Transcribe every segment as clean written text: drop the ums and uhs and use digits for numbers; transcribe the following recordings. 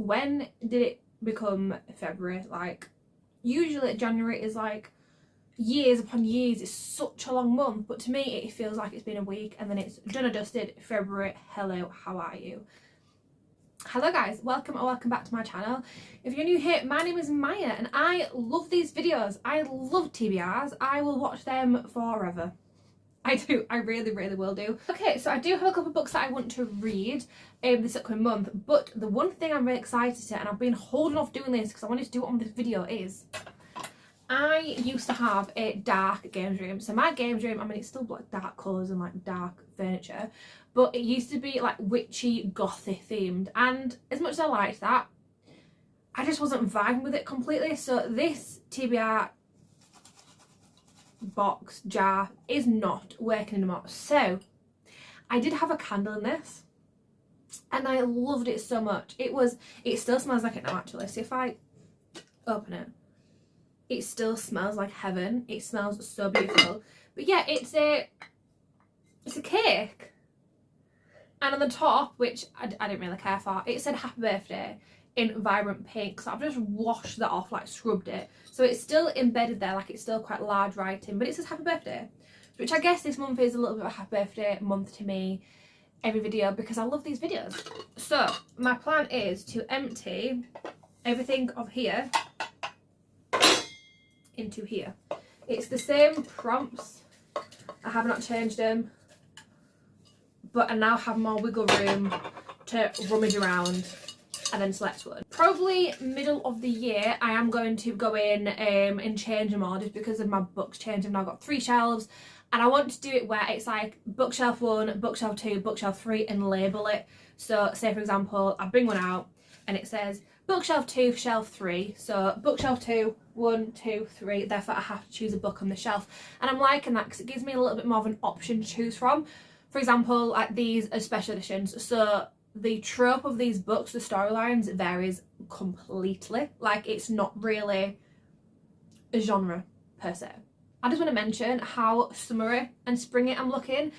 when did it become February? Like, usually January is like years upon years. It's such a long month, but to me it feels like it's been a week, and then it's done and dusted February. Hello, how are you? Hello guys, welcome or welcome back to my channel. If you're new here, my name is Maya and I love these videos. I love TBRs. I will watch them forever. I do, I really will do. Okay, so I do have a couple of books that I want to read this upcoming month, but the one thing I'm really excited to, and I've been holding off doing this because I wanted to do it on this video, is I used to have a dark games room. So my games room, I mean, it's still like dark colours and like dark furniture, but it used to be like witchy, gothic themed, and as much as I liked that, I just wasn't vibing with it completely. So this TBR box jar is not working anymore. So I did have a candle in this and I loved it so much. It still smells like it now actually. So if I open it, it still smells like heaven. It smells so beautiful. But yeah, it's a cake. And on the top, which I didn't really care for, it said happy birthday in vibrant pink. So I've just washed that off, like scrubbed it. So it's still embedded there, like it's still quite large writing, but it says happy birthday. Which I guess this month is a little bit of a happy birthday month to me, every video, because I love these videos. So my plan is to empty everything of here into here. It's the same prompts. I have not changed them, but I now have more wiggle room to rummage around and then select one. Probably middle of the year I am going to go in and change them all, just because of my books change. I've now got 3 shelves and I want to do it where it's like bookshelf 1, bookshelf 2, bookshelf 3 and label it. So say for example I bring one out and it says bookshelf 2, shelf 3. So bookshelf 2, 1, 2, 3. Therefore I have to choose a book on the shelf, and I'm liking that because it gives me a little bit more of an option to choose from. For example, like these are special editions, so the trope of these books, the storylines, varies completely. Like it's not really a genre per se. I just want to mention how summery and springy I'm looking.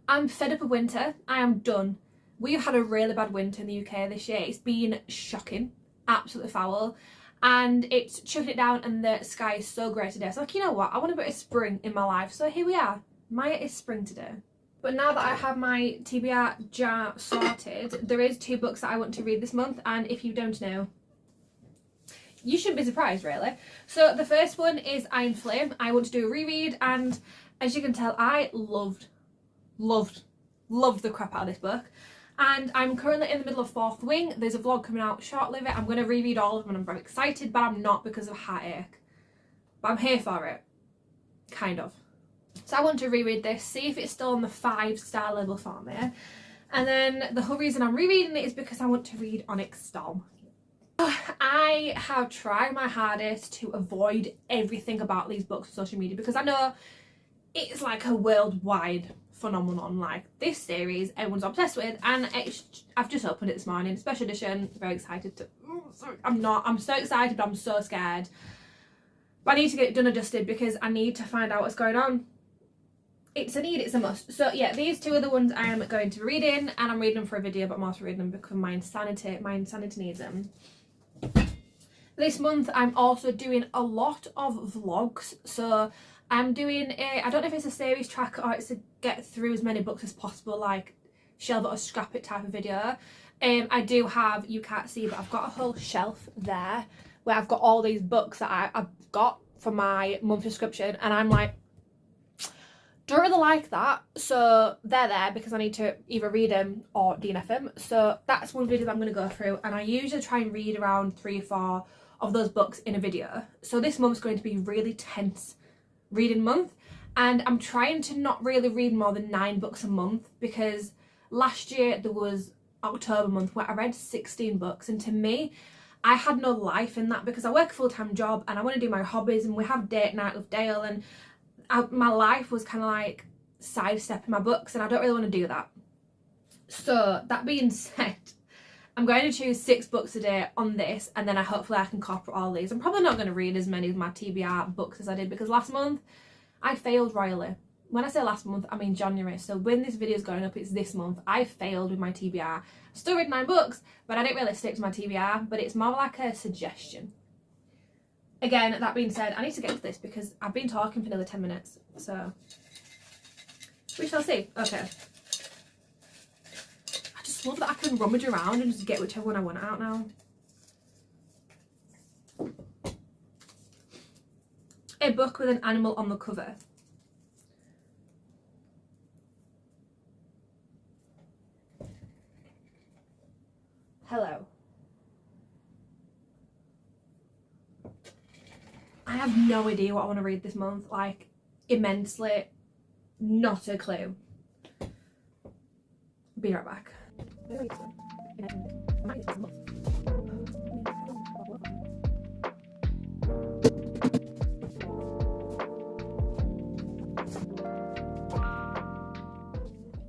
I'm fed up of winter. I am done. We've had a really bad winter in the UK this year. It's been shocking, absolutely foul, and it's chucking it down and the sky is so grey today. So like, you know what, I want a bit of spring in my life, so here we are. Maya is spring today. But now that I have my TBR jar sorted, there is 2 books that I want to read this month, and if you don't know, you shouldn't be surprised really. So the first one is Iron Flame. I want to do a reread, and as you can tell, I loved the crap out of this book. And I'm currently in the middle of 4th Wing. There's a vlog coming out shortly of it. I'm going to reread all of them and I'm very excited, but I'm not because of heartache. But I'm here for it. Kind of. So I want to reread this, see if it's still on the 5-star level for me. And then the whole reason I'm rereading it is because I want to read Onyx Storm. I have tried my hardest to avoid everything about these books on social media because I know it's like a worldwide phenomenon. Like this series everyone's obsessed with, and I've just opened it this morning, special edition, very excited to, I'm so excited but I'm so scared. But I need to get it done and dusted because I need to find out what's going on. It's a need, it's a must. So yeah, these 2 are the ones I am going to be reading, and I'm reading them for a video, but I'm also reading them because my insanity needs them. This month I'm also doing a lot of vlogs. So I'm doing I don't know if it's a series track or it's a get through as many books as possible, like shelve it or scrap it type of video. I do have, you can't see, but I've got a whole shelf there where I've got all these books that I've got for my month subscription, and I'm like, don't really like that, so they're there because I need to either read them or DNF them. So that's one video that I'm going to go through, and I usually try and read around 3 or 4 of those books in a video. So this month's going to be really tense reading month, and I'm trying to not really read more than 9 books a month, because last year there was October month where I read 16 books, and to me I had no life in that because I work a full-time job and I want to do my hobbies, and we have date night with Dale, and my life was kind of like sidestepping my books, and I don't really want to do that. So that being said, I'm going to choose 6 books a day on this, and then hopefully I can incorporate all these. I'm probably not going to read as many of my TBR books as I did because last month I failed royally. when I say last month, I mean January. So when this video is going up, it's this month. I failed with my TBR. Still read 9 books, but I didn't really stick to my TBR. But it's more like a suggestion. Again, that being said, I need to get to this because I've been talking for another 10 minutes. So we shall see. Okay. I just love that I can rummage around and just get whichever one I want out now. A book with an animal on the cover. Hello. I have no idea what I want to read this month, like immensely, not a clue. Be right back.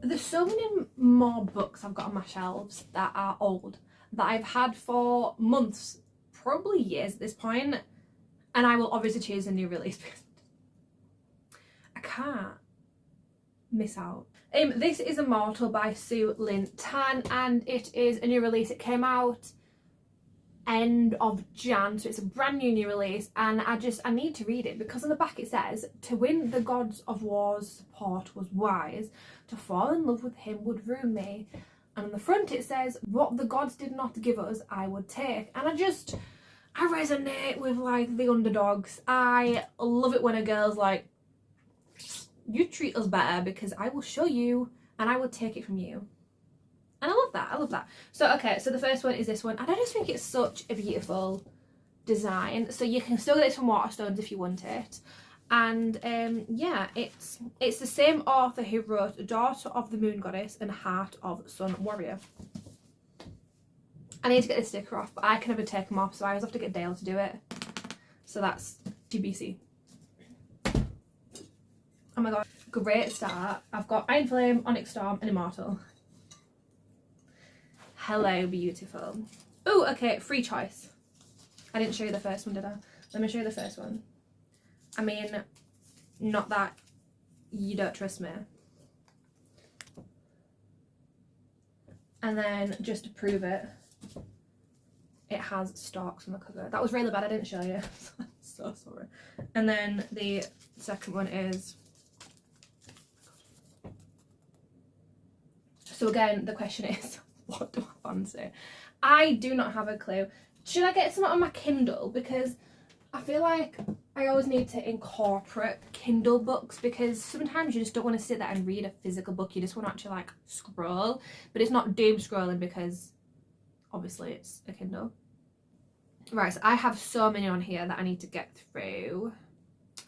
There's so many more books I've got on my shelves that are old, that I've had for months, probably years at this point, and I will obviously choose a new release. I can't miss out. This is Immortal by Sue Lynn Tan, and it is a new release. It came out end of Jan, so it's a brand new release, and I need to read it because on the back it says, to win the gods of war's support was wise, to fall in love with him would ruin me, and on the front it says, what the gods did not give us I would take. And I resonate with like the underdogs. I love it when a girl's like, you treat us better because I will show you and I will take it from you. And I love that, I love that. So okay, so the first one is this one, and I just think it's such a beautiful design. So you can still get this from Waterstones if you want it. And yeah, it's the same author who wrote Daughter of the Moon Goddess and Heart of Sun Warrior. I need to get this sticker off, but I can never take them off, so I always have to get Dale to do it. So that's TBC. Oh my god, great start. I've got Iron Flame, Onyx Storm and Immortal. Hello, beautiful. Oh, okay, free choice. I didn't show you the first one, did I? Let me show you the first one. I mean, not that you don't trust me. And then, just to prove it, it has stalks on the cover. That was really bad, I didn't show you. So sorry. And then the second one is... So again, the question is, what do I fancy? I do not have a clue. Should I get something on my Kindle? Because I feel like I always need to incorporate Kindle books, because sometimes you just don't want to sit there and read a physical book. You just want to actually like scroll, but it's not doom scrolling because obviously it's a Kindle. Right, so I have so many on here that I need to get through,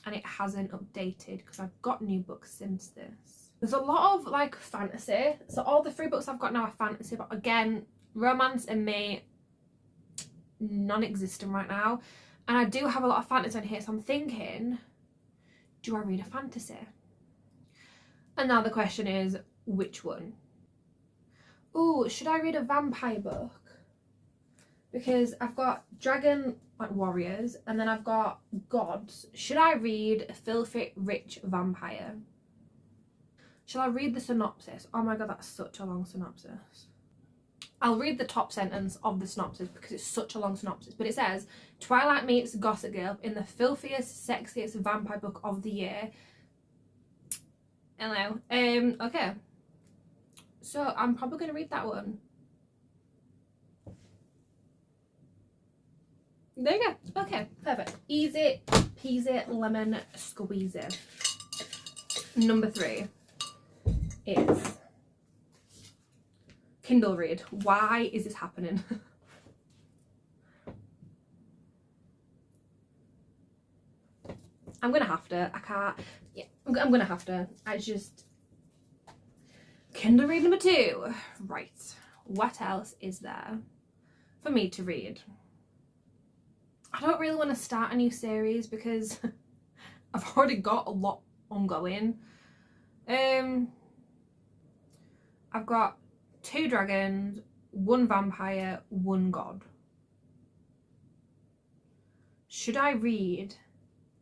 and it hasn't updated because I've got new books since this. There's a lot of like fantasy, so all the 3 books I've got now are fantasy, but again, romance and me, non-existent right now. And I do have a lot of fantasy on here, so I'm thinking, do I read a fantasy? And now the question is, which one? Oh, should I read a vampire book? Because I've got dragon like warriors, and then I've got gods. Should I read a filthy rich vampire? Shall I read the synopsis? Oh my god, that's such a long synopsis. I'll read the top sentence of the synopsis because it's such a long synopsis. But it says, Twilight meets Gossip Girl in the filthiest, sexiest vampire book of the year. Hello. Okay. So I'm probably going to read that one. There you go. Okay, perfect. Easy peasy lemon squeezy. Number 3 is Kindle read. Why is this happening? I'm gonna have to. I can't. Yeah, I'm gonna have to. I just Kindle read number 2. Right. What else is there for me to read? I don't really want to start a new series because I've already got a lot ongoing. I've got 2 dragons, 1 vampire, 1 god. Should I read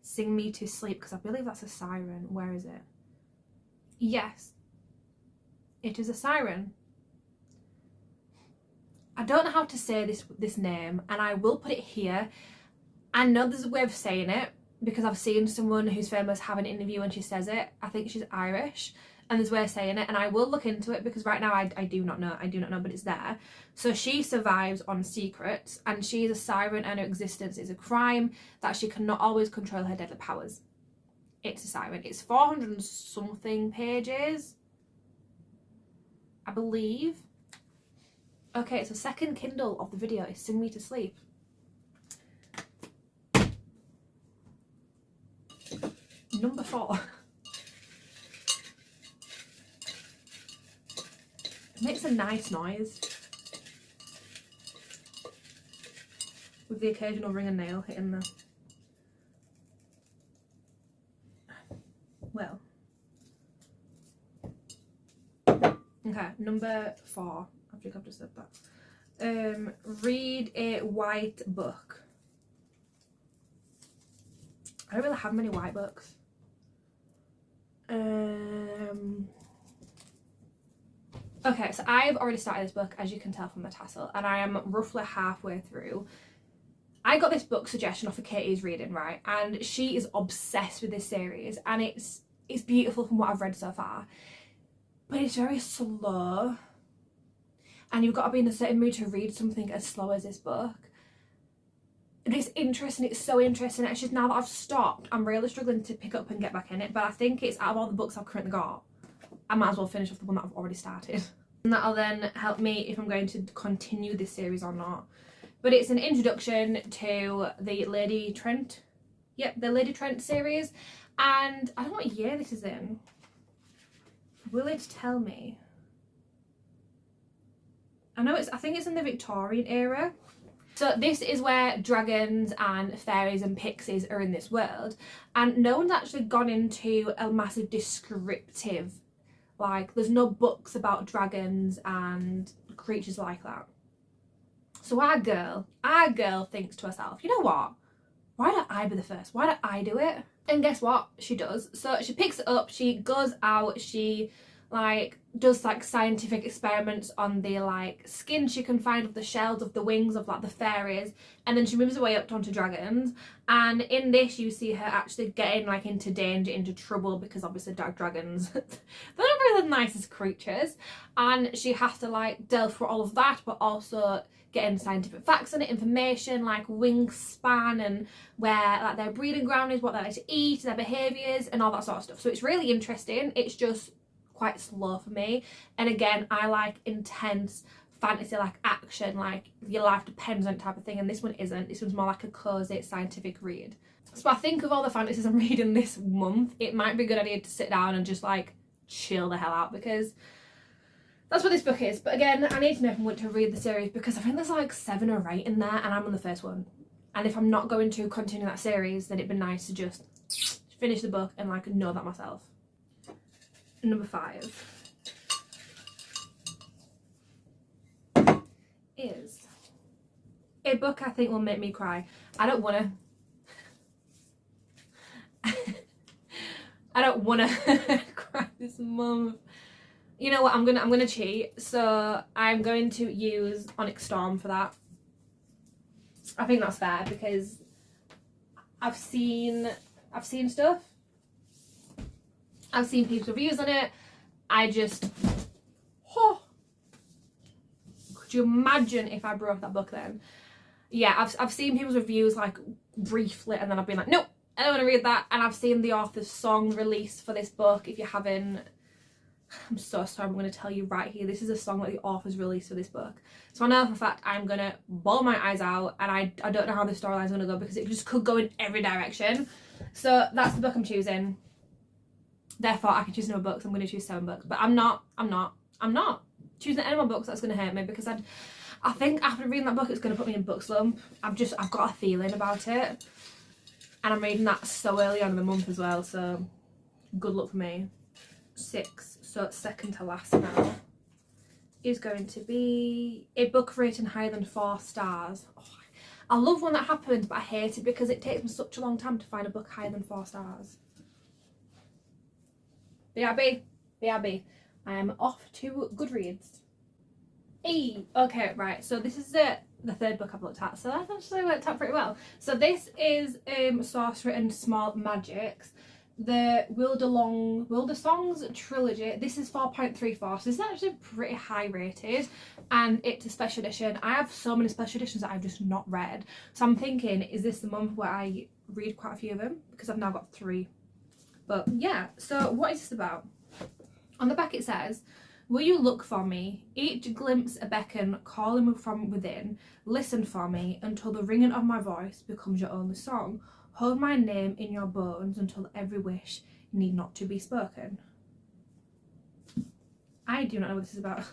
Sing Me to Sleep? Because I believe that's a siren. Where is it? Yes, it is a siren. I don't know how to say this name, and I will put it here. I know there's a way of saying it because I've seen someone who's famous have an interview and she says it. I think she's Irish, and there's a way of saying it, and I will look into it because right now I do not know, but it's there. So she survives on secrets, and she is a siren, and her existence is a crime, that she cannot always control her deadly powers. It's a siren. It's 400 and something pages, I believe. Okay, it's the second Kindle of the video. It's Sing Me to Sleep. Number 4. It makes a nice noise, with the occasional ring and nail hitting the... Well. Okay, number 4. I think I've just said that. Read a white book. I don't really have many white books. Okay, so I've already started this book, as you can tell from the tassel, and I am roughly halfway through. I got this book suggestion off of Katie's reading, right? And she is obsessed with this series, and it's beautiful from what I've read so far. But it's very slow, and you've got to be in a certain mood to read something as slow as this book. And it's interesting, it's so interesting. It's just now that I've stopped, I'm really struggling to pick up and get back in it. But I think it's out of all the books I've currently got, I might as well finish off the one that I've already started. And that'll then help me if I'm going to continue this series or not. But it's an introduction to the Lady Trent. Yep, the Lady Trent series. And I don't know what year this is in. Will it tell me? I think it's in the Victorian era. So this is where dragons and fairies and pixies are in this world, and no one's actually gone into a massive descriptive, like there's no books about dragons and creatures like that. So our girl thinks to herself, you know what, why don't I be the first? Why don't I do it? And guess what? She does. So she picks it up, she goes out, she does scientific experiments on the skin she can find of the shells of the wings of the fairies, and then she moves her way up onto dragons. And in this you see her actually getting into danger, into trouble, because obviously dark dragons they're not really the nicest creatures, and she has to delve through all of that, but also getting scientific facts on it, information like wingspan and where their breeding ground is, what they like to eat, their behaviours and all that sort of stuff. So it's really interesting. It's just quite slow for me, and again I like intense fantasy, action, your life depends on it type of thing, and this one isn't. This one's more like a cozy scientific read. So I think of all the fantasies I'm reading this month, it might be a good idea to sit down and just chill the hell out, because that's what this book is. But again, I need to know if I want to read the series, because I think there's 7 or 8 in there, and I'm on the first one, and if I'm not going to continue that series, then it'd be nice to just finish the book and know that myself. Number 5 is a book I think will make me cry. I don't wanna cry this month. You know what, I'm gonna cheat. So I'm going to use Onyx Storm for that. I think that's fair, because I've seen stuff. I've seen people's reviews on it. Could you imagine if I broke that book then? Yeah, I've seen people's reviews briefly, and then I've been like, nope, I don't want to read that. And I've seen the author's song released for this book. If you haven't, I'm so sorry, I'm going to tell you right here, this is a song that the author's released for this book. So I know for a fact I'm going to bawl my eyes out, and I don't know how the storyline's going to go, because it just could go in every direction. So that's the book I'm choosing. Therefore, I can choose another book, so I'm going to choose 7 books. But I'm not choosing any more books. That's going to hurt me, because I think after reading that book, it's going to put me in book slump. I've got a feeling about it. And I'm reading that so early on in the month as well, so good luck for me. 6, so second to last now, is going to be a book rating higher than 4 stars. Oh, I love when that happens, but I hate it because it takes me such a long time to find a book higher than 4 stars. BRB, BRB. I am off to Goodreads. Hey, okay, right. So this is the third book I've looked at. So that actually worked out pretty well. So this is Sorcery and Small Magics, the Wildersongs trilogy. This is 4.34, so this is actually pretty high rated, and it's a special edition. I have so many special editions that I've just not read, so I'm thinking, is this the month where I read quite a few of them, because I've now got 3. But yeah, so what is this about? On the back it says, will you look for me, each glimpse a beckon calling from within, listen for me until the ringing of my voice becomes your only song. Hold my name in your bones until every wish need not to be spoken. I do not know what this is about,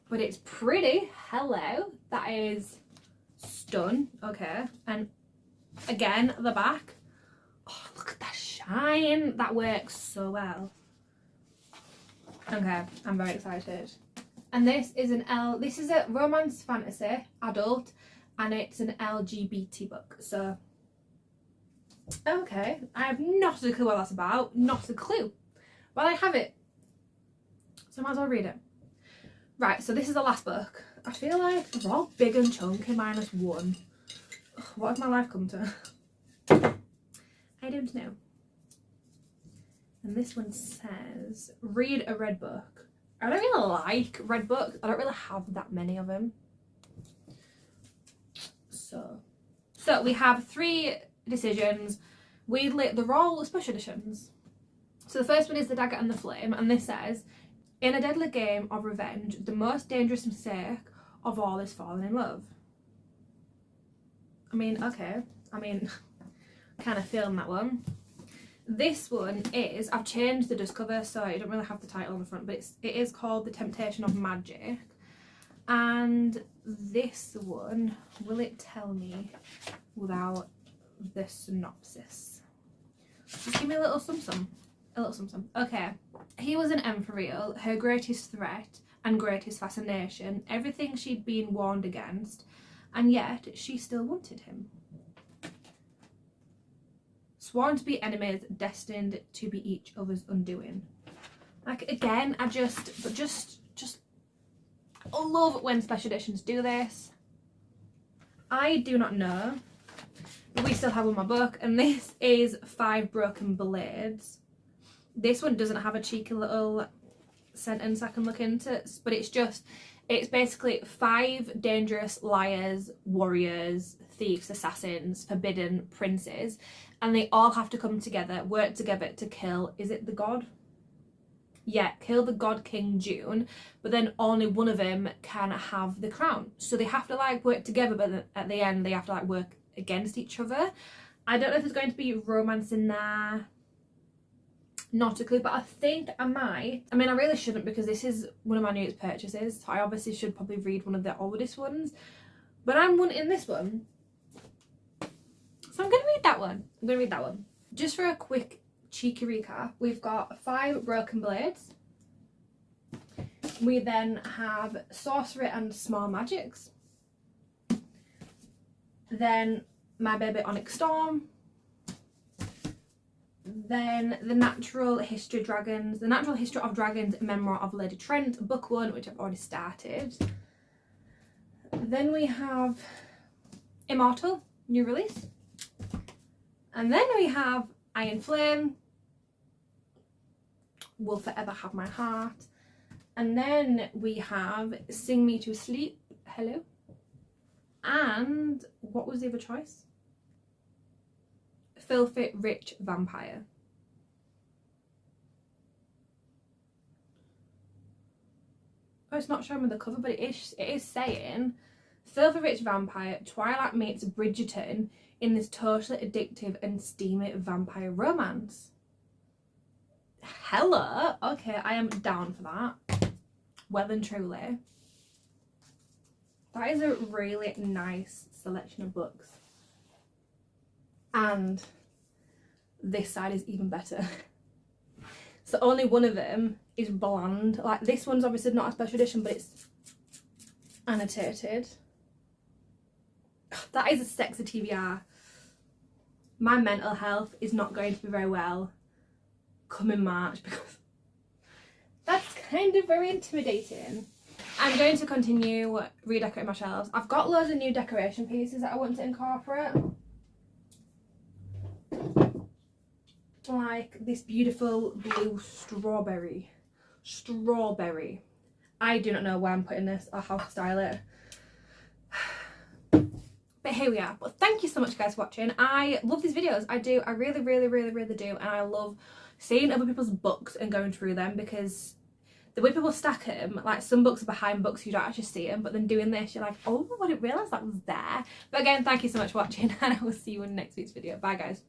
but it's pretty. Hello, that is stun. Okay, and again the back. Oh, look at that shine. That works so well. Okay, I'm very excited. And this is this is a romance fantasy adult, and it's an LGBT book. So okay, I have not a clue what that's about. Not a clue. Well, I have it, so I might as well read it. Right, so this is the last book. I feel like they're all big and chunky minus one. Ugh, what has my life come to? I don't know. And this one says, read a red book. I don't really like red books. I don't really have that many of them. So we have 3 decisions. They're all special editions. So the first one is The Dagger and the Flame, and this says, in a deadly game of revenge, the most dangerous mistake of all is falling in love. I mean, okay. I mean, kind of feeling that one. This one is, I've changed the disc cover, so I don't really have the title on the front, but it is called The Temptation of Magic. And this one, will it tell me without the synopsis? Just give me a little sum-sum. A little sum-sum. Okay. He was an ENQUIRIES, her greatest threat and greatest fascination, everything she'd been warned against, and yet she still wanted him. Sworn to be enemies, destined to be each other's undoing. Like, again, I just love when special editions do this. I do not know. We still have on my book, and this is 5 Broken Blades. This one doesn't have a cheeky little sentence I can look into, but it's basically 5 dangerous liars, warriors, thieves, assassins, forbidden princes, and they all have to come together, work together to kill, is it the god? Yeah, kill the god King June, but then only one of them can have the crown. So they have to like work together, but at the end they have to like work against each other. I don't know if there's going to be romance in there. Not a clue, but I think I might. I mean, I really shouldn't, because this is one of my newest purchases, so I obviously should probably read one of the oldest ones, but I'm wanting this one, so I'm going to read that one. Just for a quick cheeky recap, we've got 5 Broken Blades. We then have Sorcery and Small Magics. Then My Baby Onyx Storm. Then The Natural History of Dragons, Memoir of Lady Trent, book 1, which I've already started. Then we have Immortal, new release. And then we have Iron Flame, Will Forever Have My Heart. And then we have Sing Me to Sleep, hello. And what was the other choice? Filthy Rich Vampire. Oh, it's not showing me the cover, but it is saying Filthy Rich Vampire, Twilight meets Bridgerton in this totally addictive and steamy vampire romance. Hello, okay, I am down for that. Well and truly. That is a really nice selection of books. And this side is even better. So only one of them is bland. Like, this one's obviously not a special edition, but it's annotated. That is a sexy TBR. My mental health is not going to be very well come in March, because kind of very intimidating. I'm going to continue redecorating my shelves. I've got loads of new decoration pieces that I want to incorporate. Like this beautiful blue strawberry. I do not know where I'm putting this or how to style it. But here we are. But thank you so much guys for watching. I love these videos. I do. I really do. And I love seeing other people's books and going through them, because the way people stack them, like some books are behind books, you don't actually see them, but then doing this you're like, oh, I didn't realise that was there. But again, thank you so much for watching, and I will see you in next week's video. Bye guys.